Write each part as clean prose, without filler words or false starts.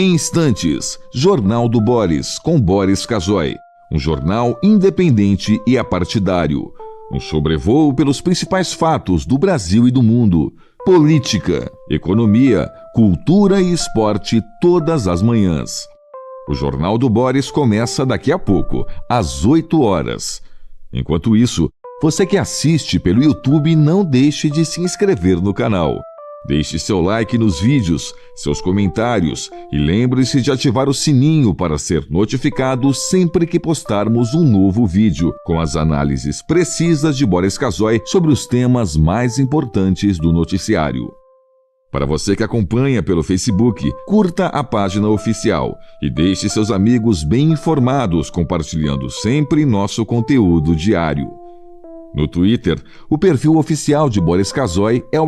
Em instantes, Jornal do Boris, com Boris Casoy. Um jornal independente e apartidário. Um sobrevoo pelos principais fatos do Brasil e do mundo. Política, economia, cultura e esporte todas as manhãs. O Jornal do Boris começa daqui a pouco, às 8 horas. Enquanto isso, você que assiste pelo YouTube, não deixe de se inscrever no canal. Deixe seu like nos vídeos, seus comentários e lembre-se de ativar o sininho para ser notificado sempre que postarmos um novo vídeo, com as análises precisas de Boris Casoy sobre os temas mais importantes do noticiário. Para você que acompanha pelo Facebook, curta a página oficial e deixe seus amigos bem informados, compartilhando sempre nosso conteúdo diário. No Twitter, o perfil oficial de Boris Casoy é o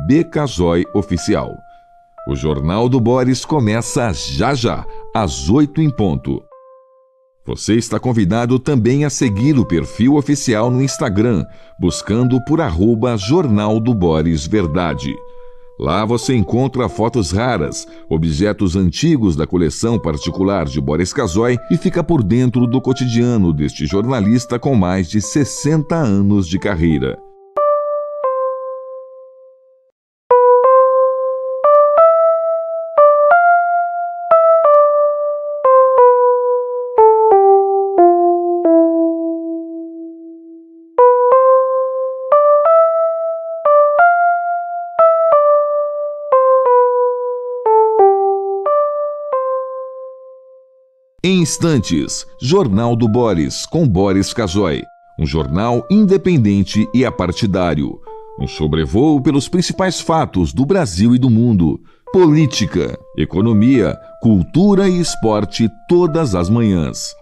@bcasoyoficial. O Jornal do Boris começa já, às 8 em ponto. Você está convidado também a seguir o perfil oficial no Instagram, buscando por @Jornal do Boris Verdade. Lá você encontra fotos raras, objetos antigos da coleção particular de Boris Casoy e fica por dentro do cotidiano deste jornalista com mais de 60 anos de carreira. Em instantes, Jornal do Boris, com Boris Casoy. Um jornal independente e apartidário. Um sobrevoo pelos principais fatos do Brasil e do mundo. Política, economia, cultura e esporte todas as manhãs.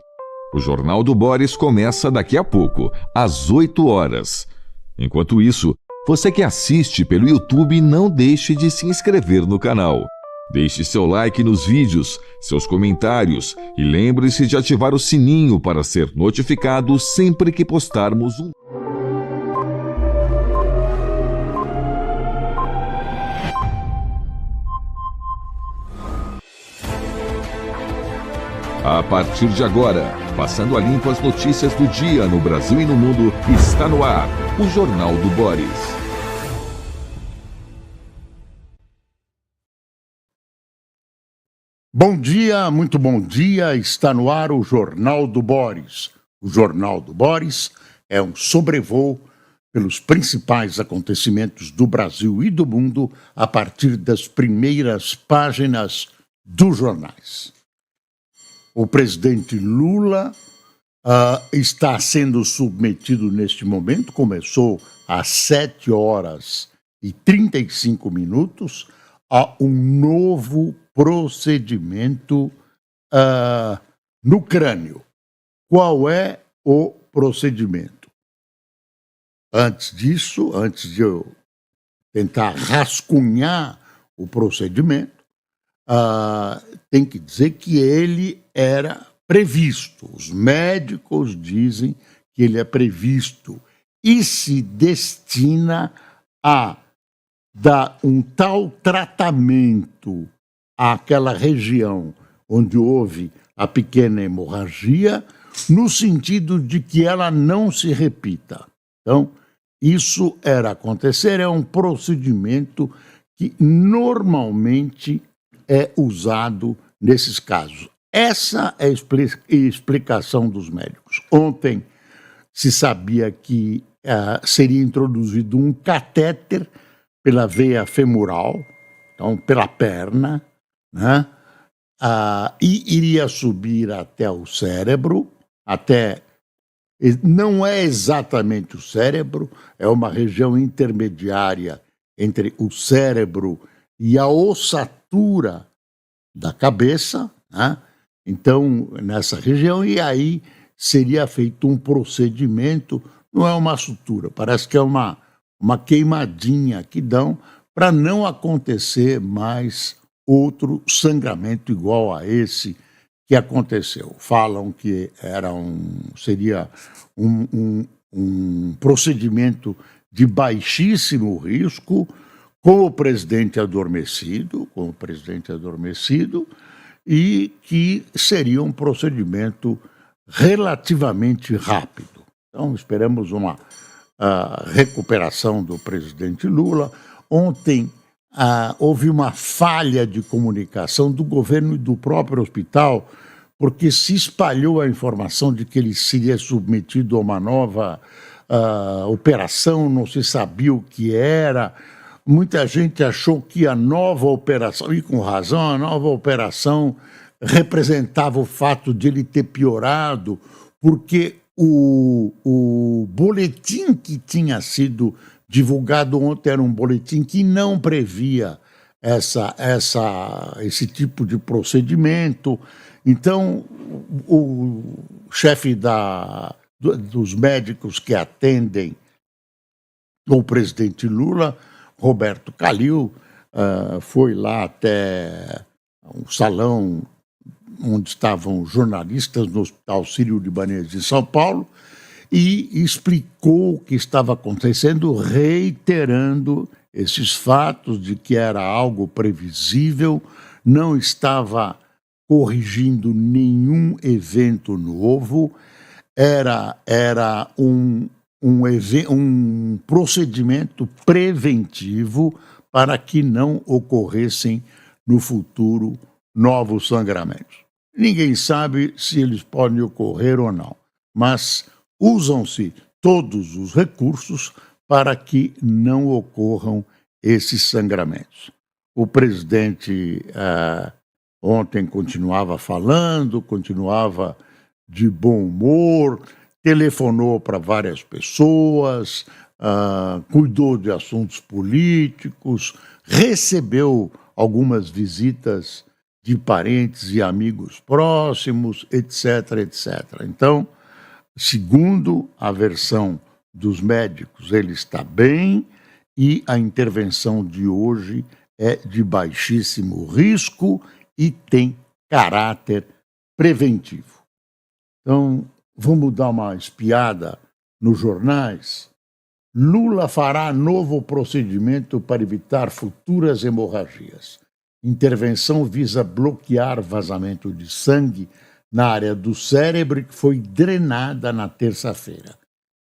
O Jornal do Boris começa daqui a pouco, às 8 horas. Enquanto isso, você que assiste pelo YouTube, não deixe de se inscrever no canal. Deixe seu like nos vídeos, seus comentários e lembre-se de ativar o sininho para ser notificado sempre que postarmos um... A partir de agora, passando a limpo as notícias do dia no Brasil e no mundo, está no ar o Jornal do Boris. Bom dia, muito bom dia, está no ar o Jornal do Boris. O Jornal do Boris é um sobrevoo pelos principais acontecimentos do Brasil e do mundo a partir das primeiras páginas dos jornais. O presidente Lula está sendo submetido neste momento, começou às 7 horas e 35 minutos, a um novo procedimento no crânio. Qual é o procedimento? Antes disso, antes de eu tentar rascunhar o procedimento, tem que dizer que ele era previsto. Os médicos dizem que ele é previsto e se destina a dar um tal tratamento àquela região onde houve a pequena hemorragia, no sentido de que ela não se repita. Então, isso era acontecer, é um procedimento que normalmente é usado nesses casos. Essa é a explicação dos médicos. Ontem se sabia que seria introduzido um catéter pela veia femoral, então pela perna, né? E iria subir até o cérebro, não é exatamente o cérebro, é uma região intermediária entre o cérebro e a ossatura da cabeça, né? Então, nessa região, e aí seria feito um procedimento, não é uma sutura, parece que é uma queimadinha que dão para não acontecer mais outro sangramento igual a esse que aconteceu. Falam que seria um procedimento de baixíssimo risco, com o presidente adormecido, e que seria um procedimento relativamente rápido. Então, esperamos uma recuperação do presidente Lula. Ontem houve uma falha de comunicação do governo e do próprio hospital, porque se espalhou a informação de que ele seria submetido a uma nova operação, não se sabia o que era. Muita gente achou que a nova operação, e com razão, a nova operação representava o fato de ele ter piorado, porque o boletim que tinha sido divulgado ontem era um boletim que não previa esse tipo de procedimento. Então, o chefe dos médicos que atendem o presidente Lula, Roberto Calil, foi lá até um salão onde estavam jornalistas no Hospital Sírio-Libanês de São Paulo e explicou o que estava acontecendo, reiterando esses fatos de que era algo previsível, não estava corrigindo nenhum evento novo, era um procedimento preventivo para que não ocorressem no futuro novos sangramentos. Ninguém sabe se eles podem ocorrer ou não, mas usam-se todos os recursos para que não ocorram esses sangramentos. O presidente ontem continuava falando, continuava de bom humor, telefonou para várias pessoas, cuidou de assuntos políticos, recebeu algumas visitas de parentes e amigos próximos, etc, etc. Então, segundo a versão dos médicos, ele está bem e a intervenção de hoje é de baixíssimo risco e tem caráter preventivo. Então, vamos dar uma espiada nos jornais. Lula fará novo procedimento para evitar futuras hemorragias. Intervenção visa bloquear vazamento de sangue na área do cérebro que foi drenada na terça-feira.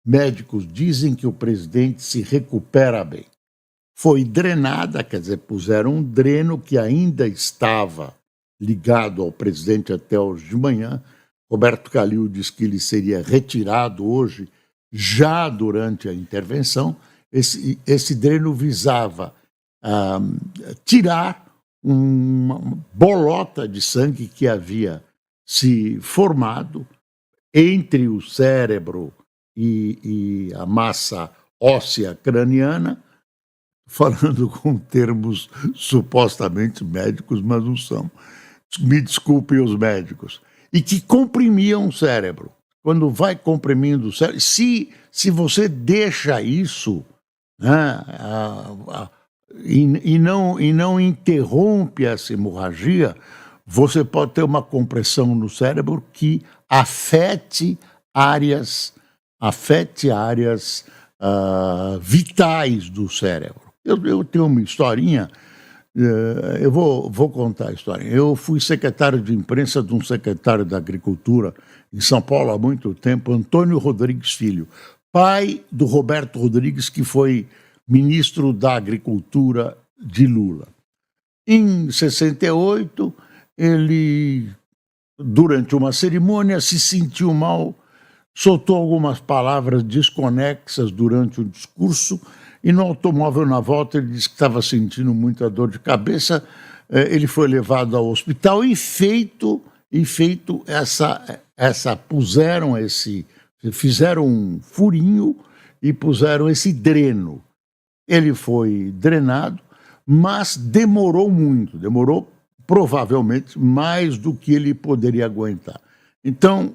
Médicos dizem que o presidente se recupera bem. Foi drenada, quer dizer, puseram um dreno que ainda estava ligado ao presidente até hoje de manhã. Roberto Calil diz que ele seria retirado hoje, já durante a intervenção. Esse dreno visava tirar uma bolota de sangue que havia se formado entre o cérebro e a massa óssea craniana, falando com termos supostamente médicos, mas não são. Me desculpem os médicos. E que comprimiam o cérebro. Quando vai comprimindo o cérebro, se você deixa isso, né, e não interrompe essa hemorragia, você pode ter uma compressão no cérebro que afete áreas vitais do cérebro. Eu tenho uma historinha, eu vou contar a história. Eu fui secretário de imprensa de um secretário da Agricultura em São Paulo há muito tempo, Antônio Rodrigues Filho, pai do Roberto Rodrigues, que foi ministro da Agricultura de Lula. Em 68, ele, durante uma cerimônia, se sentiu mal, soltou algumas palavras desconexas durante o discurso e no automóvel na volta ele disse que estava sentindo muita dor de cabeça. Ele foi levado ao hospital e fizeram um furinho e puseram esse dreno. Ele foi drenado, mas demorou muito, demorou provavelmente mais do que ele poderia aguentar. Então,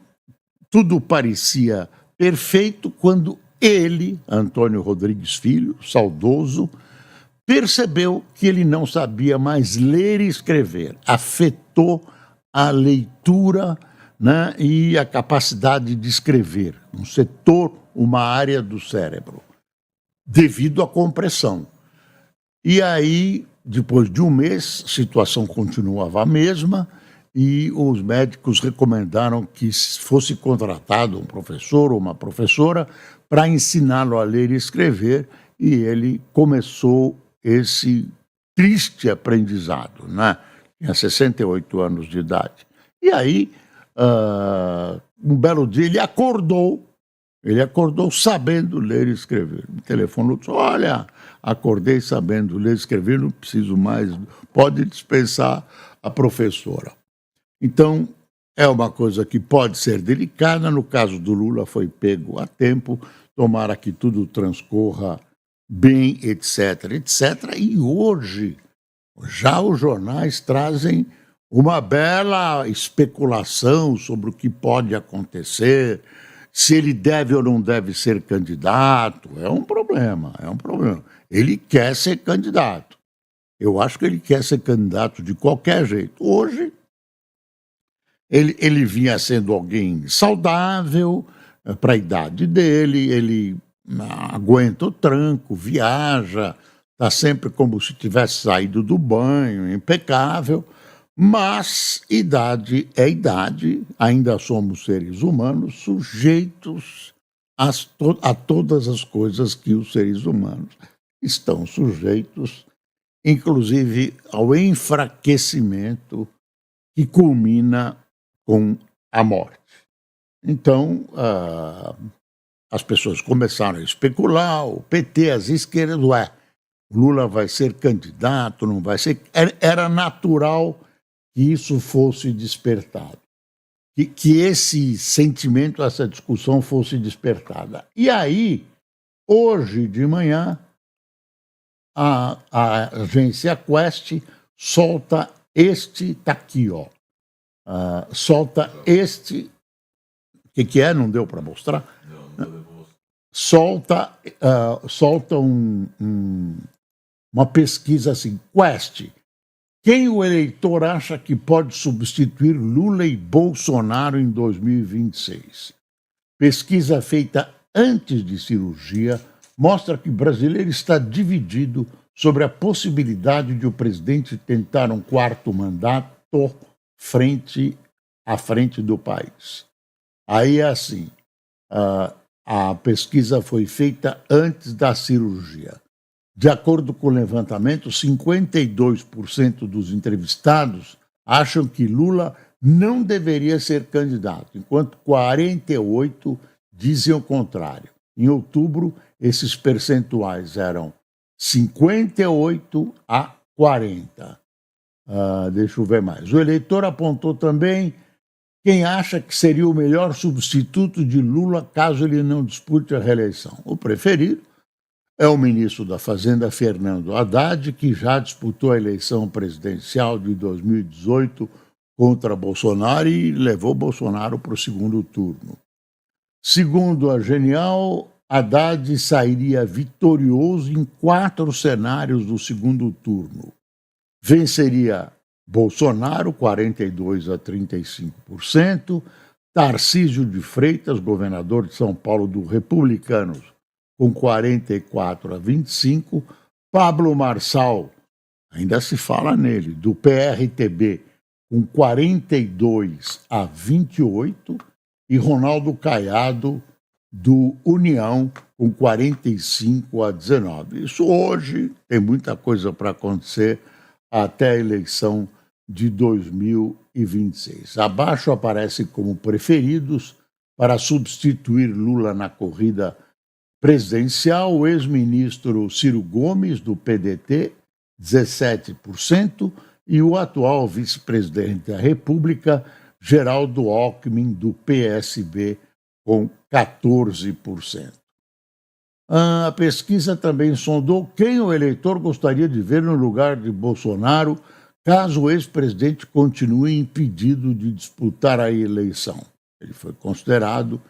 tudo parecia perfeito quando ele, Antônio Rodrigues Filho, saudoso, percebeu que ele não sabia mais ler e escrever. Afetou a leitura, né, e a capacidade de escrever, um setor, uma área do cérebro, devido à compressão. E aí, depois de um mês, a situação continuava a mesma, e os médicos recomendaram que fosse contratado um professor ou uma professora para ensiná-lo a ler e escrever, e ele começou esse triste aprendizado, né? Tinha 68 anos de idade. E aí, um belo dia, ele acordou sabendo ler e escrever. Me telefonou e disse: olha, acordei sabendo ler e escrever, não preciso mais, pode dispensar a professora. Então, é uma coisa que pode ser delicada. No caso do Lula, foi pego a tempo, tomara que tudo transcorra bem, etc, etc. E hoje, já os jornais trazem uma bela especulação sobre o que pode acontecer, se ele deve ou não deve ser candidato. É um problema, é um problema. Ele quer ser candidato. Eu acho que ele quer ser candidato de qualquer jeito. Hoje, ele vinha sendo alguém saudável para a idade dele, ele aguenta o tranco, viaja, está sempre como se tivesse saído do banho, impecável, mas idade é idade, ainda somos seres humanos sujeitos a todas as coisas que os seres humanos estão sujeitos, inclusive ao enfraquecimento que culmina com a morte. Então, as pessoas começaram a especular, o PT, as esquerdas, Lula vai ser candidato, não vai ser. Era natural que isso fosse despertado, que esse sentimento, essa discussão fosse despertada. E aí, hoje de manhã, a agência Quest solta está aqui, ó. Solta este. O que é? Não deu para mostrar? Não deu para mostrar. Solta uma pesquisa assim, Quest. Quem o eleitor acha que pode substituir Lula e Bolsonaro em 2026? Pesquisa feita antes de cirurgia mostra que o brasileiro está dividido sobre a possibilidade de o presidente tentar um quarto mandato à frente do país. Aí é assim, a pesquisa foi feita antes da cirurgia. De acordo com o levantamento, 52% dos entrevistados acham que Lula não deveria ser candidato, enquanto 48% dizem o contrário. Em outubro, esses percentuais eram 58 a 40. Deixa eu ver mais. O eleitor apontou também quem acha que seria o melhor substituto de Lula caso ele não dispute a reeleição. O preferido é o ministro da Fazenda, Fernando Haddad, que já disputou a eleição presidencial de 2018 contra Bolsonaro e levou Bolsonaro para o segundo turno. Segundo a Genial, Haddad sairia vitorioso em 4 cenários do segundo turno. Venceria Bolsonaro, 42% a 35%, Tarcísio de Freitas, governador de São Paulo do Republicanos, com 44% a 25%, Pablo Marçal, ainda se fala nele, do PRTB, com 42% a 28%, e Ronaldo Caiado, do União, com 45% a 19%. Isso hoje tem muita coisa para acontecer até a eleição de 2026. Abaixo aparecem como preferidos para substituir Lula na corrida presidencial o ex-ministro Ciro Gomes, do PDT, 17%, e o atual vice-presidente da República, Geraldo Alckmin, do PSB, com 14%. A pesquisa também sondou quem o eleitor gostaria de ver no lugar de Bolsonaro caso o ex-presidente continue impedido de disputar a eleição. Ele foi considerado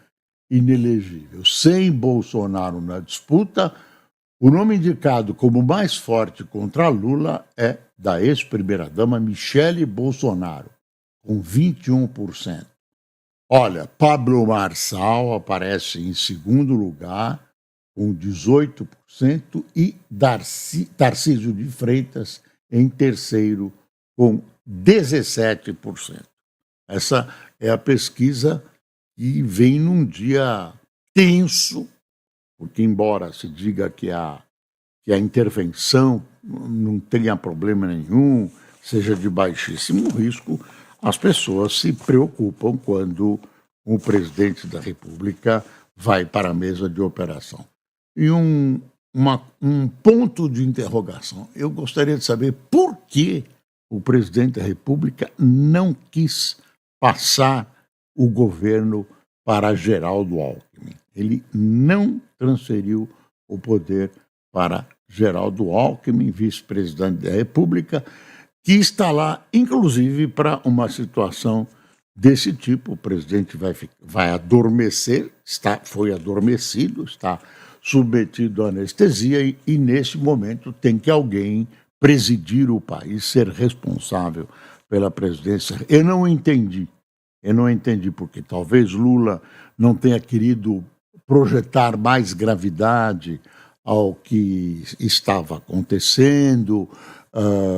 inelegível. Sem Bolsonaro na disputa, o nome indicado como mais forte contra Lula é da ex-primeira-dama Michele Bolsonaro, com 21%. Olha, Pablo Marçal aparece em segundo lugar, com 18%, e Tarcísio de Freitas em terceiro, com 17%. Essa é a pesquisa que vem num dia tenso, porque embora se diga que a intervenção não tenha problema nenhum, seja de baixíssimo risco, as pessoas se preocupam quando o presidente da República vai para a mesa de operação. E um ponto de interrogação. Eu gostaria de saber por que o presidente da República não quis passar o governo para Geraldo Alckmin. Ele não transferiu o poder para Geraldo Alckmin, vice-presidente da República, que está lá, inclusive, para uma situação desse tipo. O presidente vai adormecer, foi adormecido, está submetido à anestesia e, nesse momento, tem que alguém presidir o país, ser responsável pela presidência. Eu não entendi porque talvez Lula não tenha querido projetar mais gravidade ao que estava acontecendo,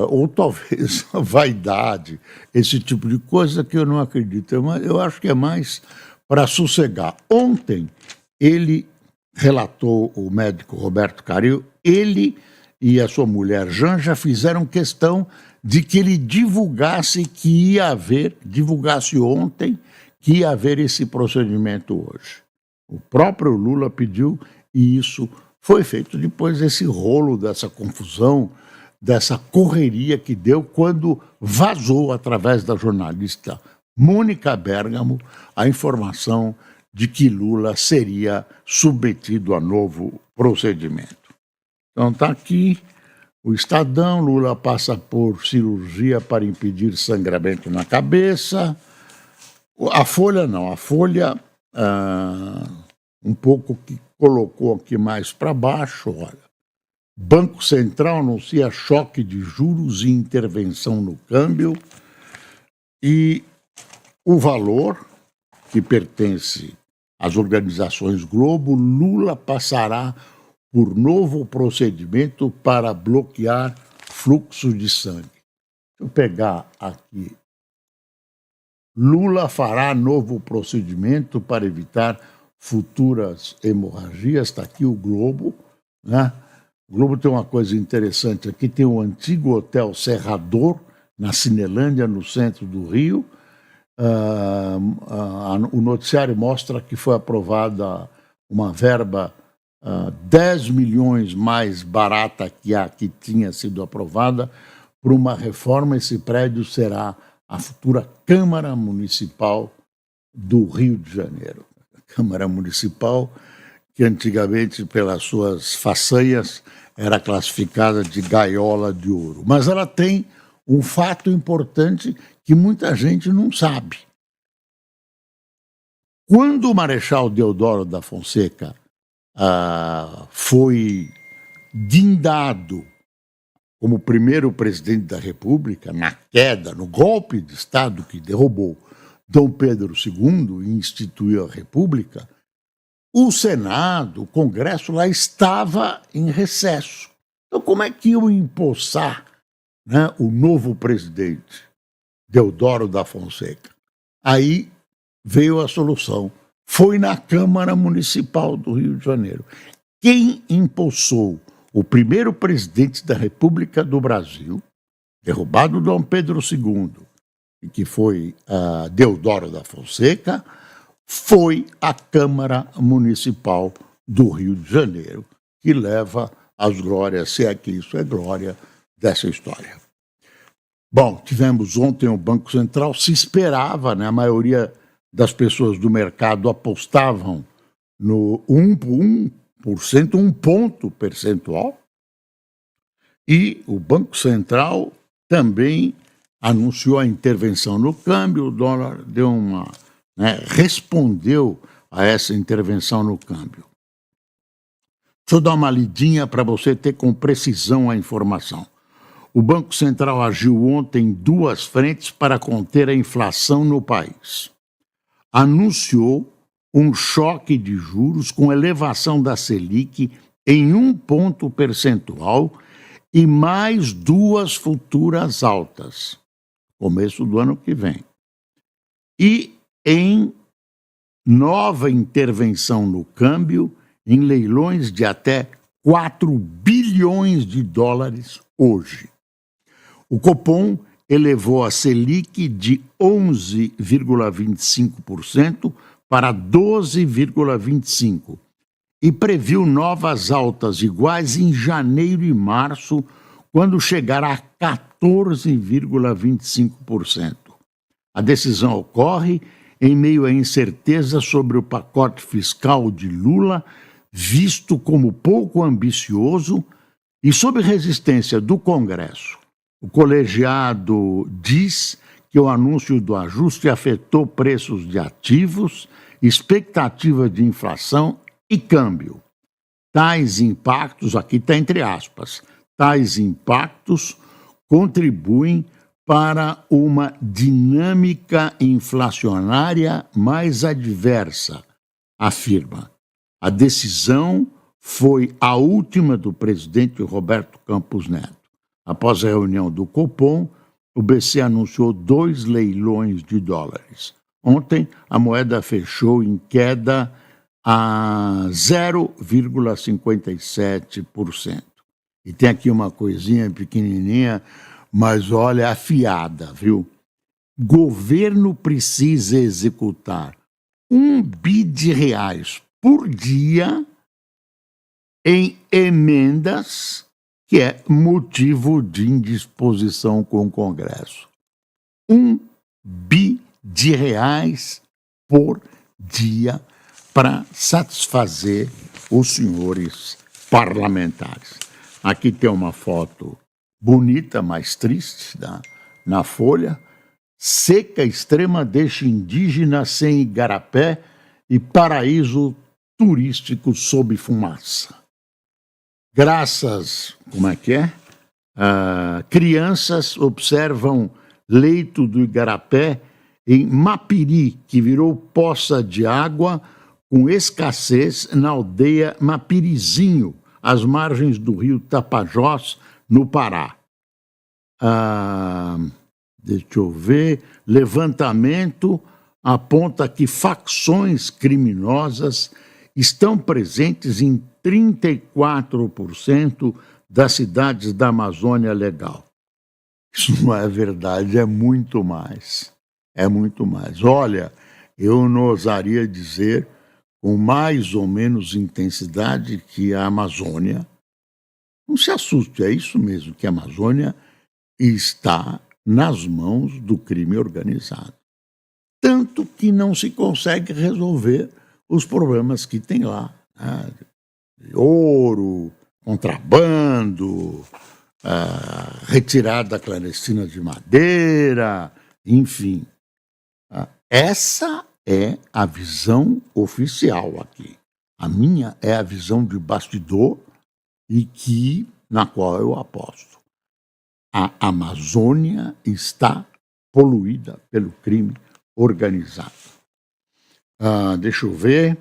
ou talvez a vaidade, esse tipo de coisa que eu não acredito. Eu acho que é mais para sossegar. Ontem ele relatou, o médico Roberto Caril, ele e a sua mulher Janja fizeram questão de que ele divulgasse ontem que ia haver esse procedimento hoje. O próprio Lula pediu e isso foi feito depois desse rolo, dessa confusão, dessa correria que deu quando vazou através da jornalista Mônica Bergamo a informação de que Lula seria submetido a novo procedimento. Então está aqui o Estadão: Lula passa por cirurgia para impedir sangramento na cabeça. A Folha não, a Folha um pouco que colocou aqui mais para baixo, olha. Banco Central anuncia choque de juros e intervenção no câmbio. E o Valor, que pertence às organizações Globo, Lula passará por novo procedimento para bloquear fluxo de sangue. Deixa eu pegar aqui. Lula fará novo procedimento para evitar futuras hemorragias. Está aqui o Globo, né? O Globo tem uma coisa interessante aqui, tem o antigo Hotel Serrador, na Cinelândia, no centro do Rio. O noticiário mostra que foi aprovada uma verba 10 milhões mais barata que a que tinha sido aprovada por uma reforma. Esse prédio será a futura Câmara Municipal do Rio de Janeiro. A Câmara Municipal, que antigamente, pelas suas façanhas, era classificada de gaiola de ouro. Mas ela tem um fato importante que muita gente não sabe. Quando o Marechal Deodoro da Fonseca foi guindado como primeiro presidente da República, na queda, no golpe de Estado que derrubou Dom Pedro II e instituiu a República, o Senado, o Congresso lá estava em recesso. Então, como é que iam empossar, né, o novo presidente, Deodoro da Fonseca? Aí veio a solução. Foi na Câmara Municipal do Rio de Janeiro. Quem empossou o primeiro presidente da República do Brasil, derrubado Dom Pedro II, e que foi Deodoro da Fonseca, foi a Câmara Municipal do Rio de Janeiro, que leva as glórias, se é que isso é glória, dessa história. Bom, tivemos ontem o Banco Central, se esperava, né, a maioria das pessoas do mercado apostavam no 1%, um ponto percentual, e o Banco Central também anunciou a intervenção no câmbio. O dólar deu respondeu a essa intervenção no câmbio. Deixa eu dar uma lidinha para você ter com precisão a informação. O Banco Central agiu ontem em duas frentes para conter a inflação no país. Anunciou um choque de juros com elevação da Selic em 1 ponto percentual e mais 2 futuras altas, começo do ano que vem. e em nova intervenção no câmbio, em leilões de até 4 bilhões de dólares hoje. O Copom elevou a Selic de 11,25% para 12,25% e previu novas altas iguais em janeiro e março, quando chegar a 14,25%. A decisão ocorre em meio à incerteza sobre o pacote fiscal de Lula, visto como pouco ambicioso e sob resistência do Congresso. O colegiado diz que o anúncio do ajuste afetou preços de ativos, expectativa de inflação e câmbio. Tais impactos, aqui está entre aspas, tais impactos contribuem para uma dinâmica inflacionária mais adversa, afirma. A decisão foi a última do presidente Roberto Campos Neto. Após a reunião do Copom, o BC anunciou 2 leilões de dólares. Ontem, a moeda fechou em queda a 0,57%. E tem aqui uma coisinha pequenininha, mas olha, afiada, viu? Governo precisa executar R$1 bi por dia em emendas, que é motivo de indisposição com o Congresso. R$1 bi por dia para satisfazer os senhores parlamentares. Aqui tem uma foto bonita, mas triste, na Folha. Seca extrema deixa indígena sem igarapé e paraíso turístico sob fumaça. Graças, crianças observam leito do igarapé em Mapiri, que virou poça de água com escassez na aldeia Mapirizinho, às margens do rio Tapajós, no Pará. Deixa eu ver. Levantamento aponta que facções criminosas estão presentes em 34% das cidades da Amazônia Legal. Isso não é verdade, é muito mais. É muito mais. Olha, eu não ousaria dizer com mais ou menos intensidade que a Amazônia, não se assuste, é isso mesmo, que a Amazônia está nas mãos do crime organizado. Tanto que não se consegue resolver os problemas que tem lá, né? Ouro, contrabando, retirada clandestina de madeira, enfim. Essa é a visão oficial aqui. A minha é a visão de bastidor e na qual eu aposto. A Amazônia está poluída pelo crime organizado. Deixa eu ver.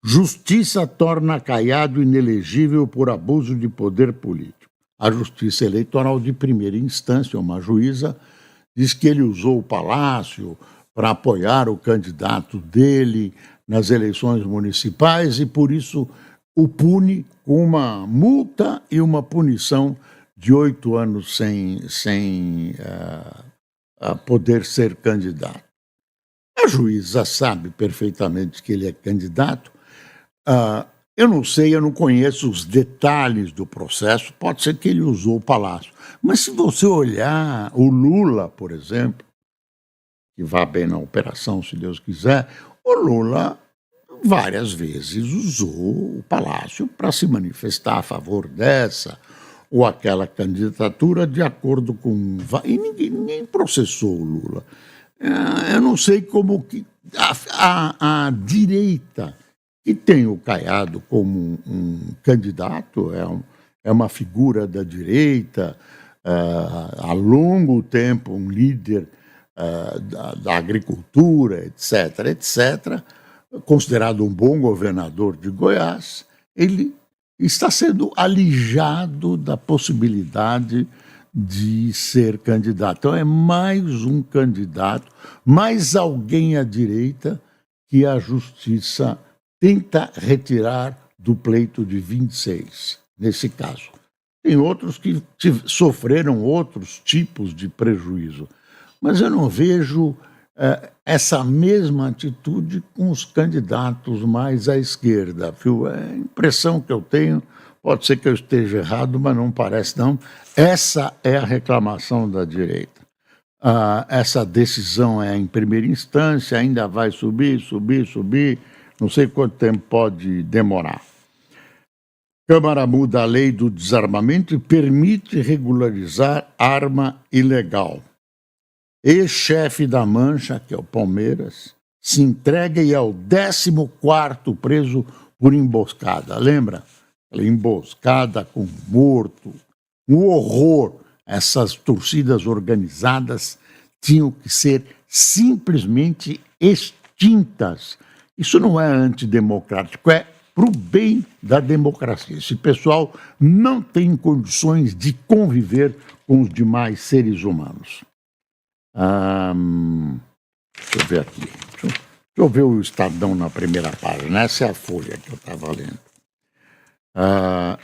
Justiça torna Caiado inelegível por abuso de poder político. A Justiça Eleitoral de primeira instância, uma juíza, diz que ele usou o Palácio para apoiar o candidato dele nas eleições municipais e, por isso, o pune com uma multa e uma punição de 8 anos sem poder ser candidato. A juíza sabe perfeitamente que ele é candidato. Eu não sei, eu não conheço os detalhes do processo, pode ser que ele usou o Palácio. Mas se você olhar o Lula, por exemplo, que vá bem na operação, se Deus quiser, o Lula várias vezes usou o Palácio para se manifestar a favor dessa ou aquela candidatura de acordo com... E ninguém processou o Lula. Eu não sei como que a direita, que tem o Caiado como um candidato, é uma figura da direita, há longo tempo um líder da agricultura, etc., considerado um bom governador de Goiás, ele está sendo alijado da possibilidade de ser candidato. Então é mais um candidato, mais alguém à direita que a justiça tenta retirar do pleito de 26, nesse caso. Tem outros que sofreram outros tipos de prejuízo, mas eu não vejo essa mesma atitude com os candidatos mais à esquerda. Viu? A impressão que eu tenho, pode ser que eu esteja errado, mas não parece não. Essa é a reclamação da direita. Essa decisão é em primeira instância, ainda vai subir, não sei quanto tempo pode demorar. Câmara muda a lei do desarmamento e permite regularizar arma ilegal. Ex-chefe da Mancha, que é o Palmeiras, se entrega e é o 14º preso por emboscada. Lembra? Aquela emboscada com morto. Um horror. Essas torcidas organizadas tinham que ser simplesmente extintas. Isso não é antidemocrático, é para o bem da democracia. Esse pessoal não tem condições de conviver com os demais seres humanos. Deixa eu ver aqui. Deixa eu ver o Estadão na primeira página. Essa é a folha que eu estava lendo.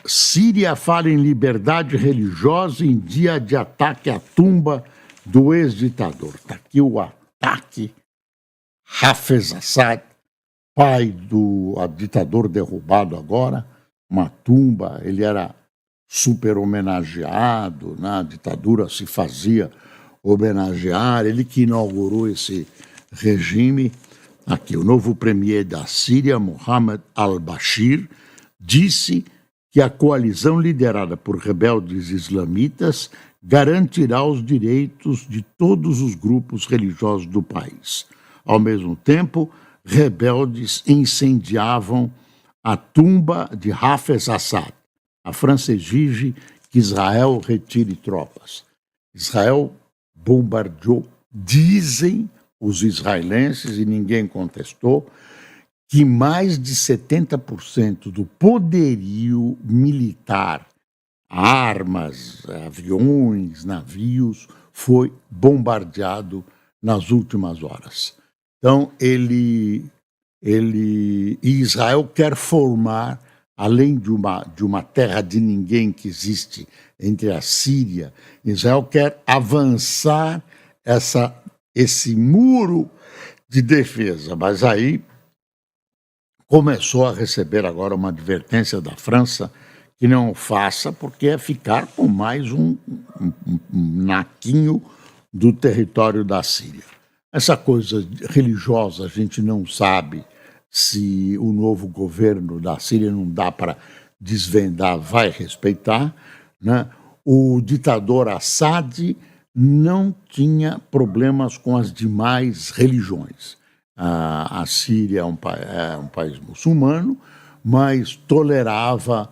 Síria fala em liberdade religiosa em dia de ataque à tumba do ex-ditador. Está aqui o ataque. Hafez Assad, pai do ditador derrubado agora, uma tumba. Ele era super homenageado, na ditadura se fazia homenagear, ele que inaugurou esse regime. Aqui, o novo premier da Síria, Mohammed al-Bashir, disse que a coalizão liderada por rebeldes islamitas garantirá os direitos de todos os grupos religiosos do país. Ao mesmo tempo, rebeldes incendiavam a tumba de Hafez Assad. A França exige que Israel retire tropas. Israel bombardeou, dizem os israelenses, e ninguém contestou, que mais de 70% do poderio militar, armas, aviões, navios, foi bombardeado nas últimas horas. Então, Israel quer formar, além de uma terra de ninguém que existe entre a Síria, Israel quer avançar esse muro de defesa, mas aí começou a receber agora uma advertência da França que não faça, porque é ficar com mais um naquinho do território da Síria. Essa coisa religiosa a gente não sabe se o novo governo da Síria, não dá para desvendar, vai respeitar, né? O ditador Assad não tinha problemas com as demais religiões. A Síria é um país muçulmano, mas tolerava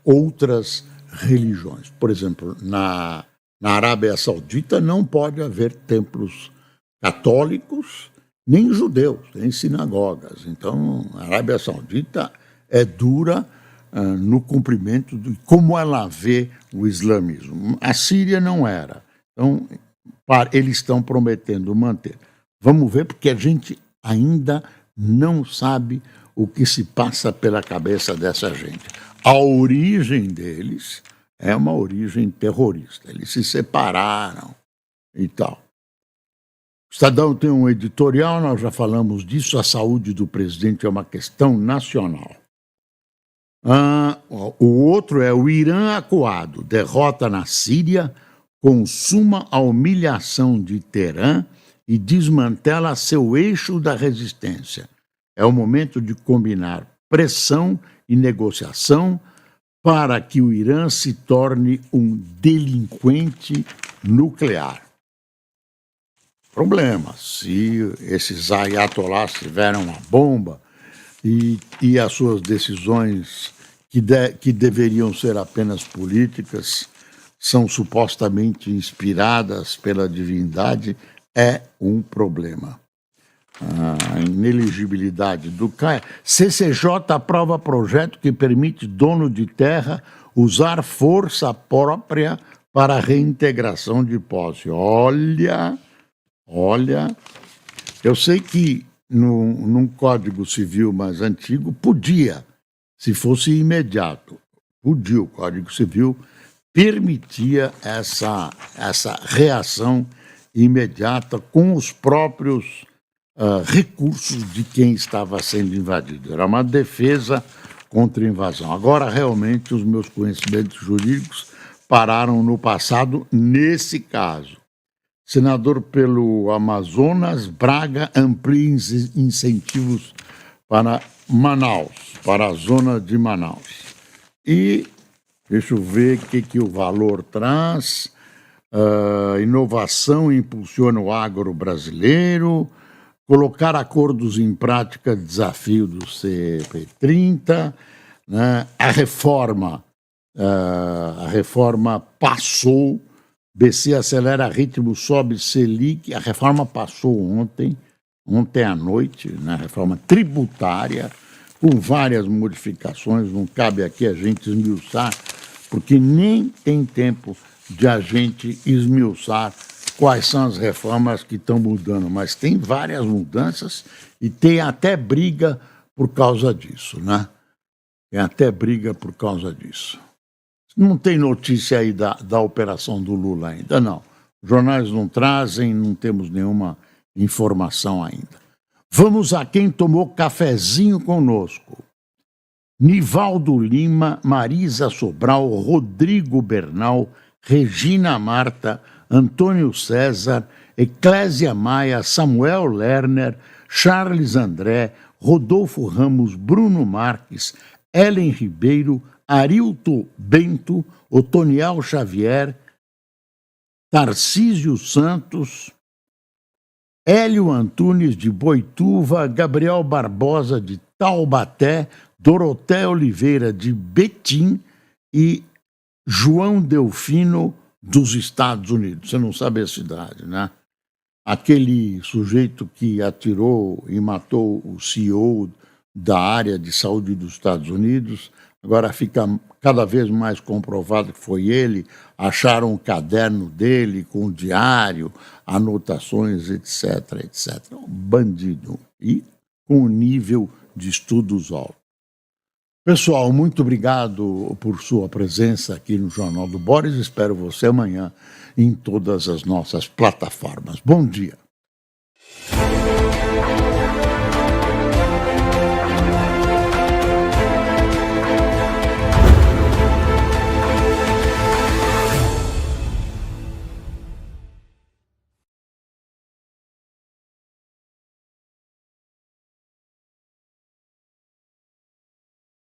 outras religiões. Por exemplo, na Arábia Saudita não pode haver templos católicos, nem judeus, nem sinagogas. Então, a Arábia Saudita é dura no cumprimento de como ela vê o islamismo. A Síria não era. Então, eles estão prometendo manter. Vamos ver, porque a gente ainda não sabe o que se passa pela cabeça dessa gente. A origem deles é uma origem terrorista. Eles se separaram e tal. O Estadão tem um editorial, nós já falamos disso, a saúde do presidente é uma questão nacional. O outro é o Irã acuado, derrota na Síria, consuma a humilhação de Teherã e desmantela seu eixo da resistência. É o momento de combinar pressão e negociação para que o Irã se torne um delinquente nuclear. Problema, se esses ayatolás tiveram uma bomba e as suas decisões que deveriam ser apenas políticas são supostamente inspiradas pela divindade, é um problema. A inelegibilidade do CAE. CCJ aprova projeto que permite dono de terra usar força própria para a reintegração de posse. Olha, eu sei que num Código Civil mais antigo podia, se fosse imediato, podia, o Código Civil permitia essa reação imediata com os próprios recursos de quem estava sendo invadido. Era uma defesa contra a invasão. Agora, realmente, os meus conhecimentos jurídicos pararam no passado nesse caso. Senador pelo Amazonas, Braga amplia incentivos para Manaus, para a zona de Manaus. E deixa eu ver o que o valor traz. Inovação impulsiona o agro brasileiro. Colocar acordos em prática, desafio do CP30, né? A reforma passou, BC acelera ritmo, sobe Selic, a reforma passou ontem à noite, né? A reforma tributária, com várias modificações, não cabe aqui a gente esmiuçar, porque nem tem tempo de a gente esmiuçar quais são as reformas que estão mudando, mas tem várias mudanças e tem até briga por causa disso, né? Tem até briga por causa disso. Não tem notícia aí da operação do Lula ainda, não. Os jornais não trazem, não temos nenhuma informação ainda. Vamos a quem tomou cafezinho conosco. Nivaldo Lima, Marisa Sobral, Rodrigo Bernal, Regina Marta, Antônio César, Eclésia Maia, Samuel Lerner, Charles André, Rodolfo Ramos, Bruno Marques, Ellen Ribeiro, Arilto Bento, Otoniel Xavier, Tarcísio Santos, Hélio Antunes de Boituva, Gabriel Barbosa de Taubaté, Doroté Oliveira de Betim e João Delfino dos Estados Unidos. Você não sabe a cidade, né? Aquele sujeito que atirou e matou o CEO da área de saúde dos Estados Unidos, agora fica cada vez mais comprovado que foi ele. Acharam o caderno dele com o diário, anotações, etc, etc. Um bandido e com nível de estudos alto. Pessoal, muito obrigado por sua presença aqui no Jornal do Boris. Espero você amanhã em todas as nossas plataformas. Bom dia.